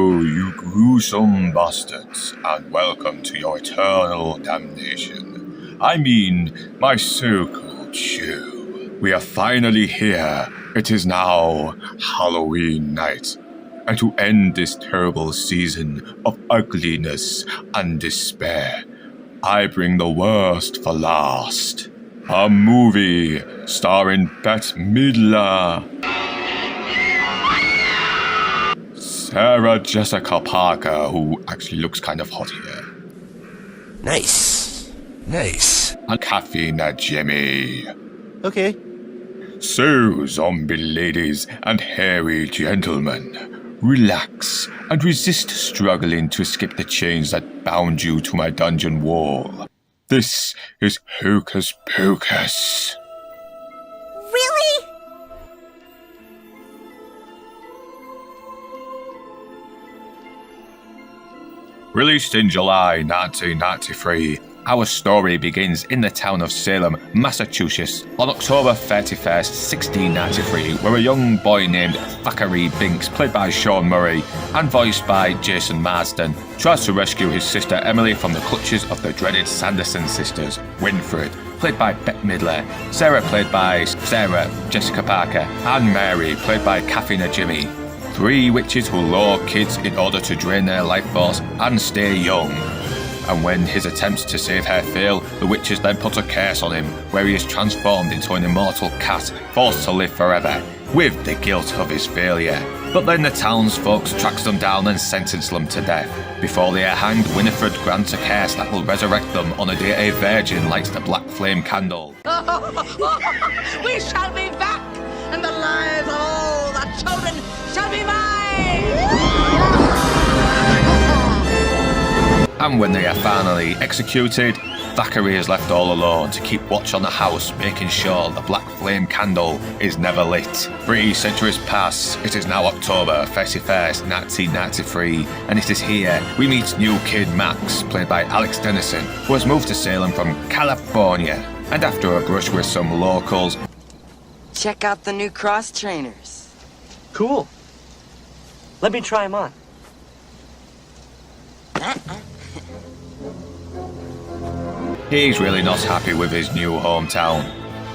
Hello, you gruesome bastards, and welcome to your eternal damnation. I mean, my so-called show. We are finally here. It is now Halloween night. And to end this terrible season of ugliness and despair, I bring the worst for last. A movie starring Bette Midler, Sarah Jessica Parker, who actually looks kind of hot here, Nice. and Caffeine Jimmy. Okay. So, zombie ladies and hairy gentlemen, relax and resist struggling to escape the chains that bound you to my dungeon wall. This is Hocus Pocus. Really? Released in July 1993, our story begins in the town of Salem, Massachusetts, on October 31st, 1693, where a young boy named Thackeray Binks, played by Sean Murray and voiced by Jason Marsden, tries to rescue his sister Emily from the clutches of the dreaded Sanderson sisters, Winfred, played by Bette Midler, Sarah, played by Sarah Jessica Parker, and Mary, played by Caffeine Jimmy. Three witches who lure kids in order to drain their life force and stay young. And when his attempts to save her fail, the witches then put a curse on him, where he is transformed into an immortal cat, forced to live forever, with the guilt of his failure. But then the townsfolk tracks them down and sentence them to death. Before they are hanged, Winifred grants a curse that will resurrect them on a day a virgin lights the black flame candle. We shall be back, and the lives of all the children shall be mine! And when they are finally executed, Thackeray is left all alone to keep watch on the house, making sure the black flame candle is never lit. 3 centuries pass. It is now October 31st, 1993, and it is here we meet new kid Max, played by Alex Dennison, who has moved to Salem from California. And after a brush with some locals, Check out the new cross trainers. Cool. Let me try them on. he's really not happy with his new hometown.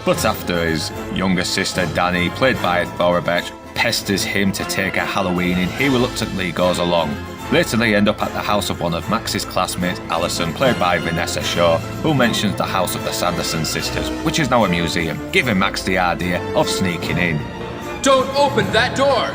But after his younger sister Danny, played by Thora Birch, pesters him to take a Halloween in, he reluctantly goes along. Later they end up at the house of one of Max's classmates, Alison, played by Vanessa Shaw, who mentions the house of the Sanderson sisters, which is now a museum, giving Max the idea of sneaking in. Don't open that door!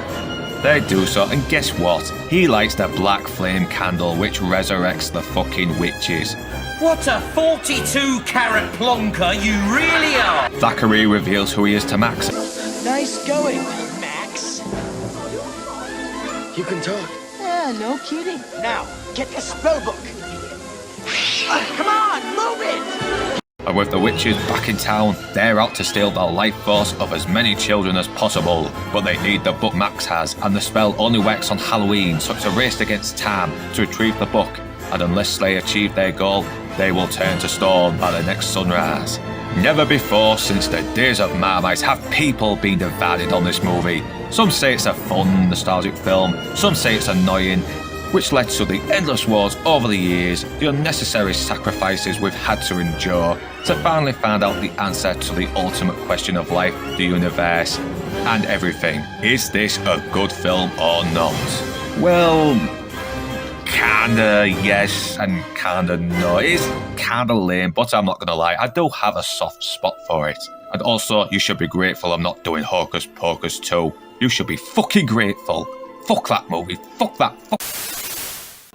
They do so, and guess what? He lights the black flame candle which resurrects the fucking witches. What a 42-carat plonker you really are! Thackeray reveals who he is to Max. Nice going, Max. You can talk. Yeah, no kidding. Now, get the spell book. Come on, move it! And with the witches back in town, they're out to steal the life force of as many children as possible. But they need the book Max has, and the spell only works on Halloween, so it's a race against time to retrieve the book. And unless they achieve their goal, they will turn to stone by the next sunrise. Never before since the days of Marmite have people been divided on this movie. Some say it's a fun, nostalgic film, some say it's annoying, which led to the endless wars over the years, the unnecessary sacrifices we've had to endure, to finally find out the answer to the ultimate question of life, the universe, and everything. Is this a good film or not? Well, kinda yes and kinda no. It is kinda lame, but I'm not gonna lie, I do have a soft spot for it. And also, you should be grateful I'm not doing Hocus Pocus 2. You should be fucking grateful. Fuck that movie. Fuck that. Fuck.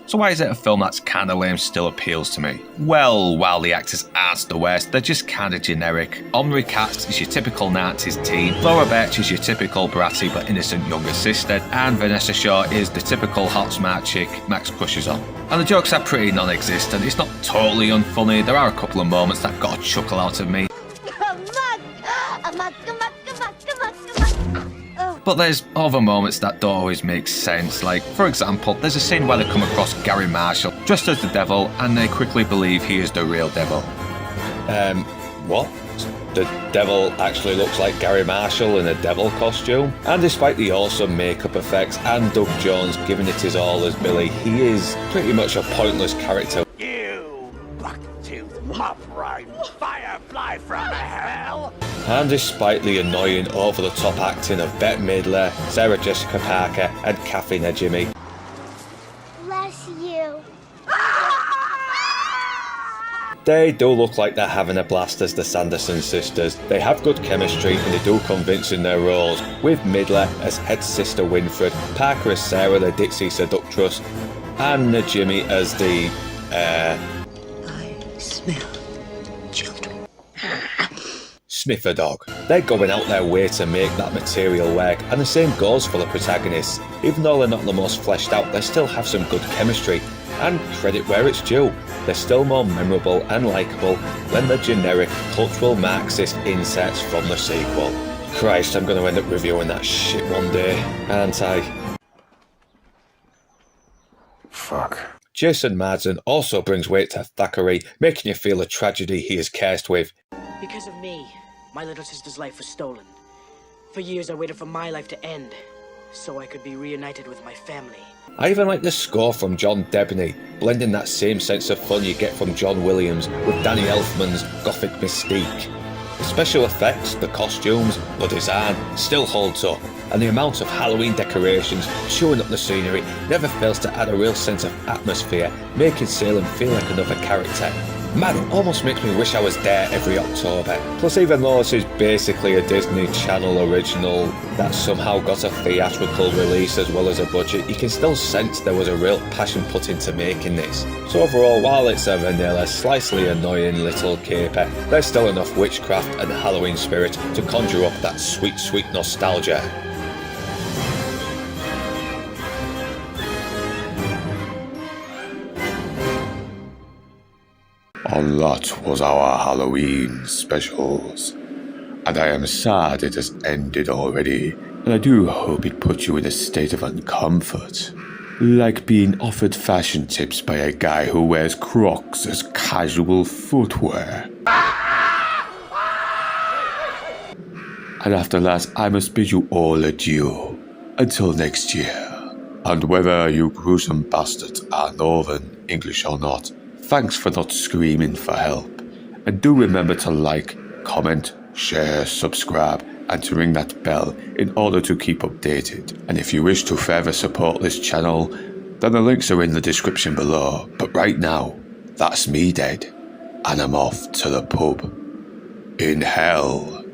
So why is it a film that's kinda lame still appeals to me? Well, while the actors aren't the worst, they're just kinda generic. Omri Katz is your typical 90s teen, Laura Birch is your typical bratty but innocent younger sister, and Vanessa Shaw is the typical hot smart chick Max crushes on. And the jokes are pretty non-existent. It's not totally unfunny, there are a couple of moments that got a chuckle out of me. But there's other moments that don't always make sense, like, for example, there's a scene where they come across Gary Marshall dressed as the devil and they quickly believe he is the real devil. What? The devil actually looks like Gary Marshall in a devil costume, and despite the awesome makeup effects and Doug Jones giving it his all as Billy, he is pretty much a pointless character. You buck-toothed mop-ride firefly from hell! And despite the annoying over-the-top acting of Bette Midler, Sarah Jessica Parker and Kathy Najimy, Bless you. they do look like they're having a blast as the Sanderson sisters. They have good chemistry and they do convince in their roles, with Midler as head sister Winfred, Parker as Sarah the Dixie seductress, and Najimy as the, I smell children. sniffer dog. They're going out their way to make that material work, and the same goes for the protagonists. Even though they're not the most fleshed out, they still have some good chemistry, and credit where it's due, they're still more memorable and likeable than the generic cultural Marxist insets from the sequel. Christ, I'm going to end up reviewing that shit one day, aren't I? Fuck. Jason Marsden also brings weight to Thackeray, making you feel the tragedy he is cursed with. Because of me, my little sister's life was stolen. For years I waited for my life to end, so I could be reunited with my family. I even like the score from John Debney, blending that same sense of fun you get from John Williams with Danny Elfman's gothic mystique. The special effects, the costumes, the design still holds up, and the amount of Halloween decorations showing up the scenery never fails to add a real sense of atmosphere, making Salem feel like another character. Man, it almost makes me wish I was there every October. Plus, even though this is basically a Disney Channel original that somehow got a theatrical release as well as a budget, you can still sense there was a real passion put into making this. So overall, while it's a vanilla, slightly annoying little caper, there's still enough witchcraft and Halloween spirit to conjure up that sweet, sweet nostalgia. A lot was our Halloween specials, and I am sad it has ended already, and I do hope it put you in a state of uncomfort, like being offered fashion tips by a guy who wears Crocs as casual footwear. And after that, I must bid you all adieu, until next year. And whether you gruesome bastards are Northern, English or not, thanks for not screaming for help. And do remember to like, comment, share, subscribe, and to ring that bell in order to keep updated. And if you wish to further support this channel, then the links are in the description below. But right now, that's me dead, and I'm off to the pub in hell.